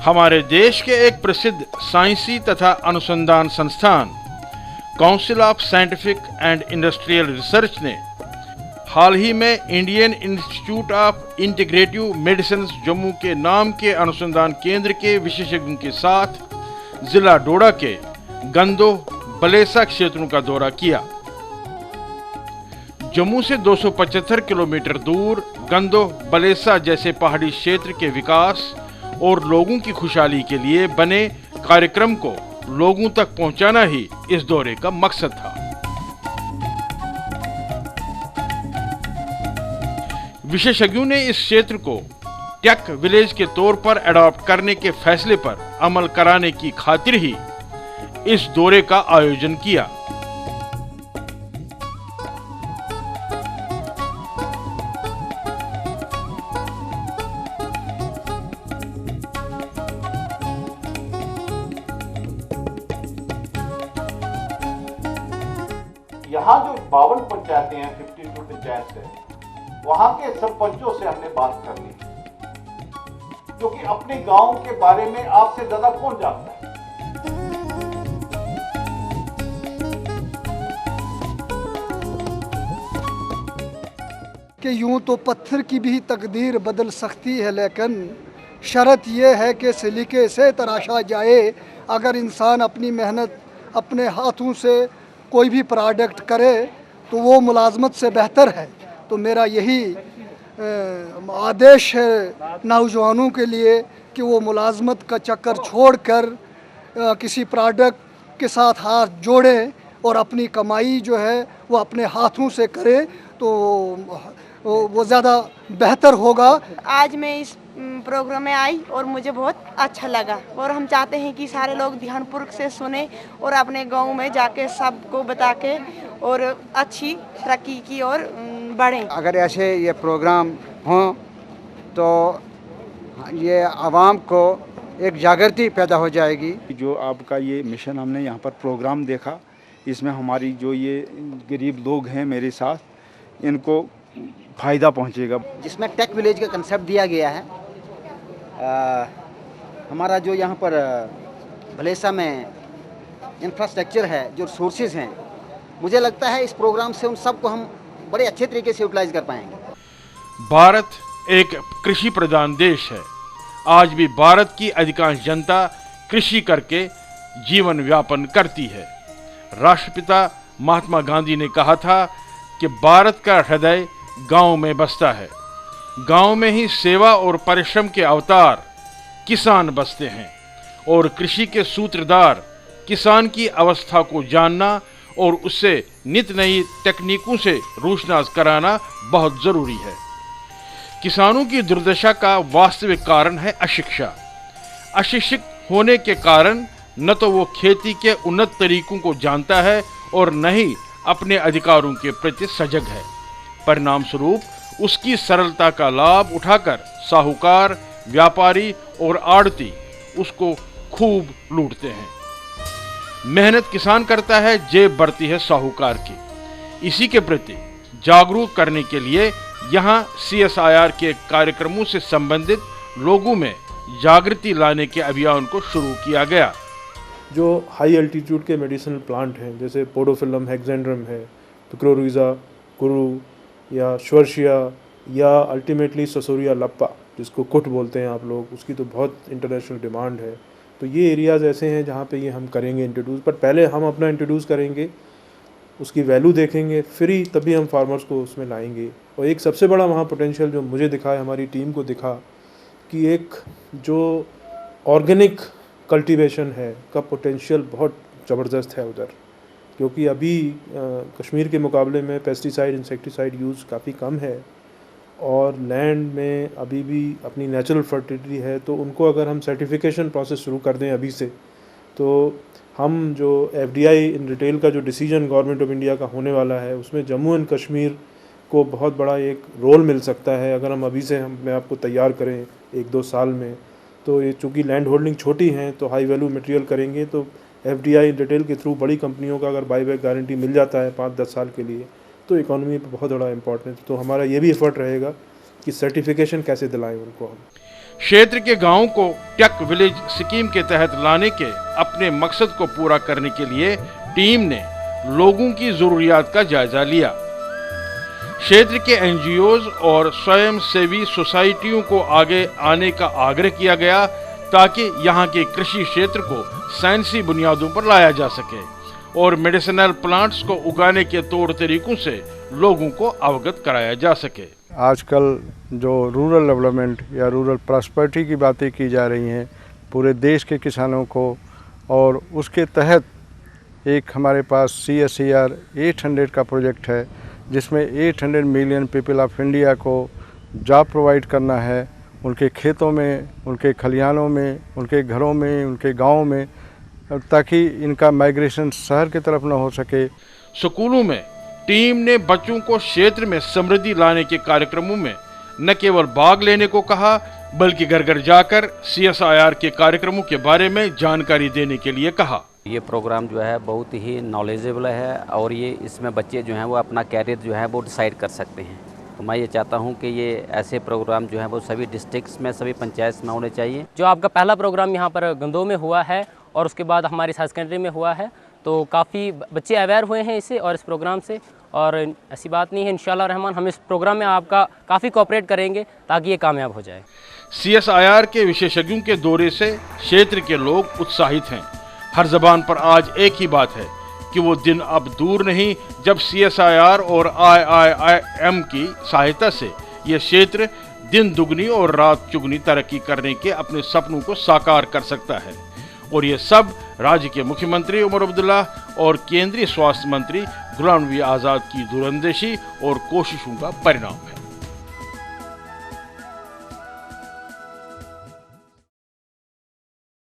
हमारे देश के एक प्रसिद्ध साइंसी तथा अनुसंधान संस्थान council of scientific and industrial research ने हाल ही में Indian institute of integrative medicine Jammu के नाम के अनुसंधान केंद्र के विशेषज्ञों के साथ जिला डोडा के गंदो बलेसा क्षेत्रों का दौरा किया। जम्मू से 275 किलोमीटर दूर गंदो बलेसा जैसे पहाड़ी क्षेत्र के विकास और लोगों की खुशहाली के लिए बने कार्यक्रम को लोगों तक पहुंचाना ही इस दौरे का मकसद था। विशेषज्ञों ने इस क्षेत्र को टेक विलेज के तौर पर एडॉप्ट करने के फैसले पर अमल कराने की खातिर ही इस दौरे का आयोजन किया। यहाँ जो 52 पंचायतें हैं, 52 पंचायत है, वहाँ के सरपंचों से हमने बात करनी, क्योंकि अपने गांव के बारे में आपसे ज्यादा कौन जानता है। कि यूं तो पत्थर की भी तकदीर बदल सकती है, लेकिन शर्त यह है कि सलीके से तराशा जाए। अगर इंसान अपनी मेहनत अपने हाथों से कोई भी प्रोडक्ट करे तो वो मुलाजमत से बेहतर है। तो मेरा यही आदेश है नौजवानों के लिए कि वो मुलाजमत का चक्कर छोड़कर किसी प्रोडक्ट के साथ हाथ जोड़ें और अपनी कमाई जो है वो अपने हाथों से करें, तो वो ज़्यादा बेहतर होगा। आज मैं इस प्रोग्राम में आई और मुझे बहुत अच्छा लगा और हम चाहते हैं कि सारे लोग ध्यानपूर्वक से सुने और अपने गांव में जाके सबको बता के और अच्छी तरक्की की ओर बढ़ें। अगर ऐसे ये प्रोग्राम हों तो ये आवाम को एक जागृति पैदा हो जाएगी। जो आपका ये मिशन हमने यहाँ पर प्रोग्राम देखा, इसमें हमारी जो ये गरीब लोग हैं मेरे साथ, इनको फ़ायदा पहुँचेगा। जिसमें टेक विलेज का कंसेप्ट दिया गया है। हमारा जो यहाँ पर भलेसा में इंफ्रास्ट्रक्चर है, जो सोर्सेज हैं, मुझे लगता है इस प्रोग्राम से उन सबको हम बड़े अच्छे तरीके से यूटिलाइज कर पाएंगे। भारत एक कृषि प्रधान देश है। आज भी भारत की अधिकांश जनता कृषि करके जीवन व्यापन करती है। राष्ट्रपिता महात्मा गांधी ने कहा था कि भारत का हृदय गांव में बसता है। गांव में ही सेवा और परिश्रम के अवतार किसान बसते हैं और कृषि के सूत्रधार किसान की अवस्था को जानना और उससे नित नई तकनीकों से रोशनास कराना बहुत जरूरी है। किसानों की दुर्दशा का वास्तविक कारण है अशिक्षा। अशिक्षित होने के कारण न तो वो खेती के उन्नत तरीकों को जानता है और न ही अपने अधिकारों के प्रति सजग है। परिणाम स्वरूप उसकी सरलता का लाभ उठाकर साहूकार, व्यापारी और आड़ती उसको खूब लूटते हैं। मेहनत किसान करता है, जेब भरती है साहूकार की। इसी के प्रति जागरूक करने के लिए यहाँ CSIR के कार्यक्रमों से संबंधित लोगों में जागृति लाने के अभियान को शुरू किया गया। जो हाई एल्टीट्यूड के मेडिसिनल प्लांट हैं, जैसे पोडोफिलम हेक्सेंड्रम है, पिक्रोरिज़ा, कुरु या श्वर्शिया या अल्टीमेटली ससोरिया लप्पा, जिसको कुट बोलते हैं आप लोग, उसकी तो बहुत इंटरनेशनल डिमांड है। तो ये एरियाज़ ऐसे हैं जहाँ पे ये हम करेंगे इंट्रोड्यूस। पर पहले हम अपना इंट्रोड्यूस करेंगे, उसकी वैल्यू देखेंगे, फिर ही तभी हम फार्मर्स को उसमें लाएंगे। और एक सबसे बड़ा वहाँ पोटेंशियल जो मुझे दिखा है, हमारी टीम को दिखा, कि एक जो ऑर्गेनिक कल्टीवेशन है का पोटेंशियल बहुत ज़बरदस्त है उधर, क्योंकि अभी कश्मीर के मुकाबले में पेस्टिसाइड इंसेक्टिसाइड यूज़ काफ़ी कम है और लैंड में अभी भी अपनी नेचुरल फर्टिलिटी है। तो उनको अगर हम सर्टिफिकेशन प्रोसेस शुरू कर दें अभी से, तो हम जो FDI इन रिटेल का जो डिसीजन गवर्नमेंट ऑफ इंडिया का होने वाला है, उसमें जम्मू एंड कश्मीर को बहुत बड़ा एक रोल मिल सकता है अगर हम अभी से अपने आप को तैयार करें 1-2 साल में। तो ये चूँकि लैंड होल्डिंग छोटी हैं तो हाई वैल्यू मटेरियल करेंगे, तो FDI रिटेल के थ्रू बड़ी कंपनियों का अगर बाईबैक गारंटी मिल जाता है 5-10 साल के लिए, तो इकोनॉमी पे बहुत बड़ा इम्पोर्टेंट। तो हमारा ये भी एफर्ट रहेगा कि सर्टिफिकेशन कैसे दिलाएं उनको हम। क्षेत्र के गांवों को टेक विलेज स्कीम के तहत लाने के अपने मकसद को पूरा करने के लिए टीम ने लोगों की जरूरियात का जायजा लिया। क्षेत्र के एनजीओज और स्वयं सेवी सोसाइटियों को आगे आने का आग्रह किया गया ताकि यहाँ के कृषि क्षेत्र को साइंसी बुनियादों पर लाया जा सके और मेडिसिनल प्लांट्स को उगाने के तौर तरीकों से लोगों को अवगत कराया जा सके। आजकल जो रूरल डेवलपमेंट या रूरल प्रॉस्पेरिटी की बातें की जा रही हैं पूरे देश के किसानों को, और उसके तहत एक हमारे पास CSIR 800 का प्रोजेक्ट है जिसमें 800 मिलियन पीपल ऑफ इंडिया को जॉब प्रोवाइड करना है, उनके खेतों में, उनके खलिहानों में, उनके घरों में, उनके गाँव में, ताकि इनका माइग्रेशन शहर की तरफ न हो सके। स्कूलों में टीम ने बच्चों को क्षेत्र में समृद्धि लाने के कार्यक्रमों में न केवल भाग लेने को कहा बल्कि घर घर जाकर CSIR के कार्यक्रमों के बारे में जानकारी देने के लिए कहा। ये प्रोग्राम जो है बहुत ही नॉलेजेबल है और ये इसमें बच्चे जो हैं वो अपना कैरियर जो है वो डिसाइड कर सकते हैं। तो मैं ये चाहता हूँ कि ये ऐसे प्रोग्राम जो हैं वो सभी डिस्ट्रिक्ट्स में, सभी पंचायत में होने चाहिए। जो आपका पहला प्रोग्राम यहाँ पर गंदों में हुआ है और उसके बाद हमारी हायर सेकेंडरी में हुआ है, तो काफ़ी बच्चे अवेयर हुए हैं इससे और इस प्रोग्राम से, और ऐसी बात नहीं है, इंशाल्लाह रहमान हम इस प्रोग्राम में आपका काफ़ी कोऑपरेट करेंगे ताकि ये कामयाब हो जाए। CSIR के विशेषज्ञों के दौरे से क्षेत्र के लोग उत्साहित हैं। हर जबान पर आज एक ही बात है कि वो दिन अब दूर नहीं जब CSIR और IIIM की सहायता से ये क्षेत्र दिन दुगनी और रात चुगनी तरक्की करने के अपने सपनों को साकार कर सकता है। और ये सब राज्य के मुख्यमंत्री उमर अब्दुल्ला और केंद्रीय स्वास्थ्य मंत्री गुलाम नबी आज़ाद की दूरंदेशी और कोशिशों का परिणाम है।